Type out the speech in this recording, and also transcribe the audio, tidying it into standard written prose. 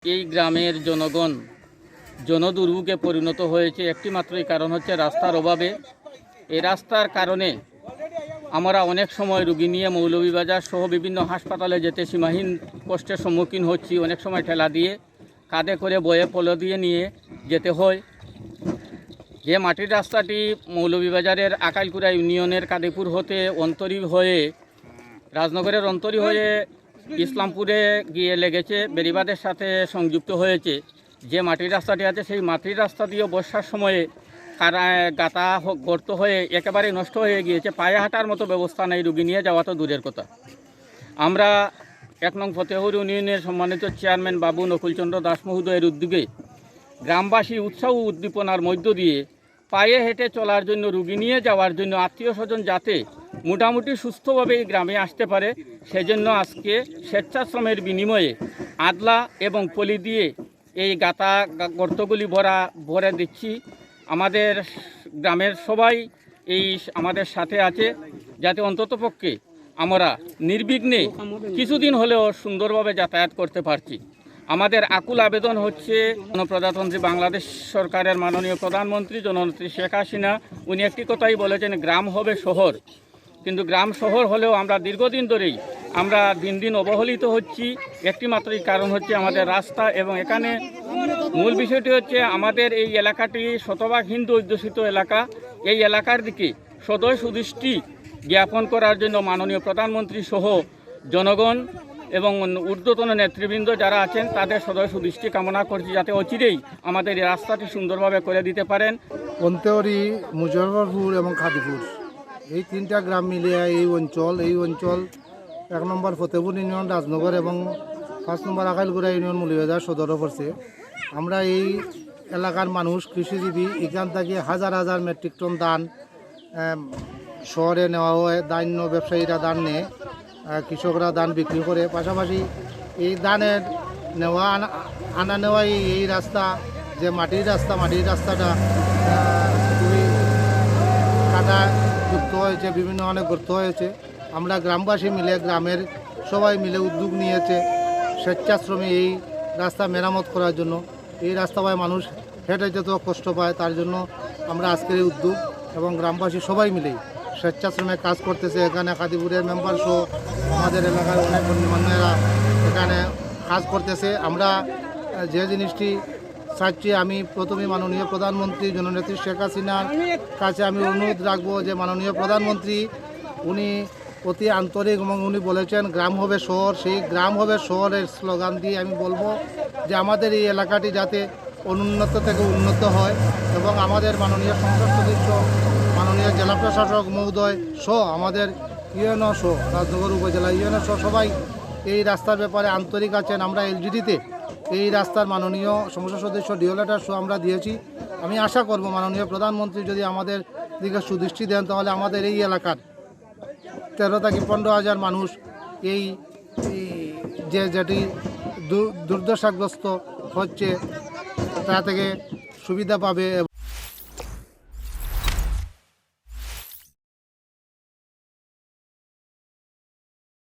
এই গ্রামের জনগণ জনদুর্ভোগে পরিণত হয়েছে একটি মাত্রই কারণ হচ্ছে রাস্তার অভাবে। এই রাস্তার কারণে আমরা অনেক সময় রুগী নিয়ে মৌলভীবাজার সহ বিভিন্ন হাসপাতালে যেতে সীমাহীন কষ্টের সম্মুখীন হচ্ছি। অনেক সময় ঠেলা দিয়ে কাঁধে করে বয়ে পলো দিয়ে নিয়ে যেতে হয়। যে মাটির রাস্তাটি মৌলভীবাজারের আকাইলকুড়া ইউনিয়নের কাদিপুর হতে অন্তরী হয়ে রাজনগরের অন্তরী হয়ে ইসলামপুরে গিয়ে লেগেছে, বেড়িবাঁধের সাথে সংযুক্ত হয়েছে। যে মাটির রাস্তাটি আছে সেই মাটির রাস্তা দিয়ে বর্ষার সময়ে গাতা গর্ত হয়ে একেবারে নষ্ট হয়ে গিয়েছে। পায়ে হাঁটার মতো ব্যবস্থা নেই, রুগী নিয়ে যাওয়া তো দূরের কথা। আমরা 1 নং ফতেহপুর ইউনিয়নের সম্মানিত চেয়ারম্যান বাবু নকুলচন্দ্র দাস মহোদয়ের উদ্যোগে গ্রামবাসী উৎসাহ উদ্দীপনার মধ্য দিয়ে পায়ে হেঁটে চলার জন্য, রুগী নিয়ে যাওয়ার জন্য, আত্মীয় স্বজন যাতে মোটামুটি সুস্থভাবে এই গ্রামে আসতে পারে, সেজন্য আজকে স্বেচ্ছাশ্রমের বিনিময়ে আদলা এবং পলি দিয়ে এই গাতা গর্তগুলি ভরে দিচ্ছি। আমাদের গ্রামের সবাই এই আমাদের সাথে আছে, যাতে অন্ততপক্ষে আমরা নির্বিঘ্নে কিছুদিন হলেও সুন্দরভাবে যাতায়াত করতে পারছি। আমাদের আকুল আবেদন হচ্ছে গণপ্রজাতন্ত্রী বাংলাদেশ সরকারের মাননীয় প্রধানমন্ত্রী জননেত্রী শেখ হাসিনা, উনি একটি কথাই বলেছেন, গ্রাম হবে শহর। কিন্তু গ্রাম শহর হলেও আমরা দীর্ঘদিন ধরেই আমরা দিন দিন অবহেলিত হচ্ছি। একটি মাত্রই কারণ হচ্ছে আমাদের রাস্তা, এবং এখানে মূল বিষয়টি হচ্ছে আমাদের এই এলাকাটি শতভাগ হিন্দু অধ্যুষিত এলাকা। এই এলাকার দিকে সদয় সুদৃষ্টি জ্ঞাপন করার জন্য মাননীয় প্রধানমন্ত্রী সহ জনগণ এবং ঊর্ধ্বতন নেতৃবৃন্দ যারা আছেন তাদের সদয় সুদৃষ্টি কামনা করছি, যাতে অচিরেই আমাদের এই রাস্তাটি সুন্দরভাবে করে দিতে পারেন। অন্তরী, মুজফরপুর এবং খাদিপুর, এই 3টা গ্রাম মিলিয়ে এই অঞ্চল 1 নম্বর ফতেহপুর ইউনিয়ন রাজনগর এবং 5 নম্বর আকাইলকুড়া ইউনিয়ন মৌলভীবাজার সদরও পড়ছে। আমরা এই এলাকার মানুষ কৃষিজীবী। এখান থেকে হাজার হাজার মেট্রিক টন ধান শহরে নেওয়া হয়। ধান্য ব্যবসায়ীরা ধান নেয়, কৃষকরা ধান বিক্রি করে। পাশাপাশি এই ধানের আনা নেওয়াই এই রাস্তা, যে মাটির রাস্তাটা খুবই কাঁটাযুক্ত হয়েছে, বিভিন্ন অনেক গর্ত হয়েছে। আমরা গ্রামবাসী মিলে, গ্রামের সবাই মিলে উদ্যোগ নিয়েছে স্বেচ্ছাশ্রমে এই রাস্তা মেরামত করার জন্য। এই রাস্তায় মানুষ হেঁটে যেত কষ্ট পায়, তার জন্য আমরা আজকের এই উদ্যোগ, এবং গ্রামবাসী সবাই মিলেই স্বেচ্ছাশ্রমে কাজ করতেছে। এখানে খাদিপুরের মেম্বার সহ আমাদের এলাকার অনেক গণ্যমান্যরা এখানে কাজ করতেছে। আমরা যে জিনিসটি চাচ্ছি, আমি প্রথমে মাননীয় প্রধানমন্ত্রী জননেত্রী শেখ হাসিনার কাছে আমি অনুরোধ রাখবো যে মাননীয় প্রধানমন্ত্রী উনি অতি আন্তরিক, এবং উনি বলেছেন গ্রাম হবে শহর। সেই গ্রাম হবে শহরের স্লোগান দিয়ে আমি বলবো যে আমাদের এই এলাকাটি যাতে অনুন্নত থেকে উন্নত হয়, এবং আমাদের মাননীয় সংসদ সদস্য, মাননীয় জেলা প্রশাসক মহোদয় সহ আমাদের ইউএনও সহ রাজনগর উপজেলা ইউএনও সহ সবাই এই রাস্তার ব্যাপারে আন্তরিক আছেন। আমরা এলজিডিতে এই রাস্তার মাননীয় সংসদ সদস্য ডিও লেটার সহ আমরা দিয়েছি। আমি আশা করব মাননীয় প্রধানমন্ত্রী যদি আমাদের দিকে সুদৃষ্টি দেন, তাহলে আমাদের এই এলাকার 13 থেকে 15 হাজার মানুষ এই যেটি দুর্দশাগ্রস্ত হচ্ছে তা থেকে সুবিধা পাবে।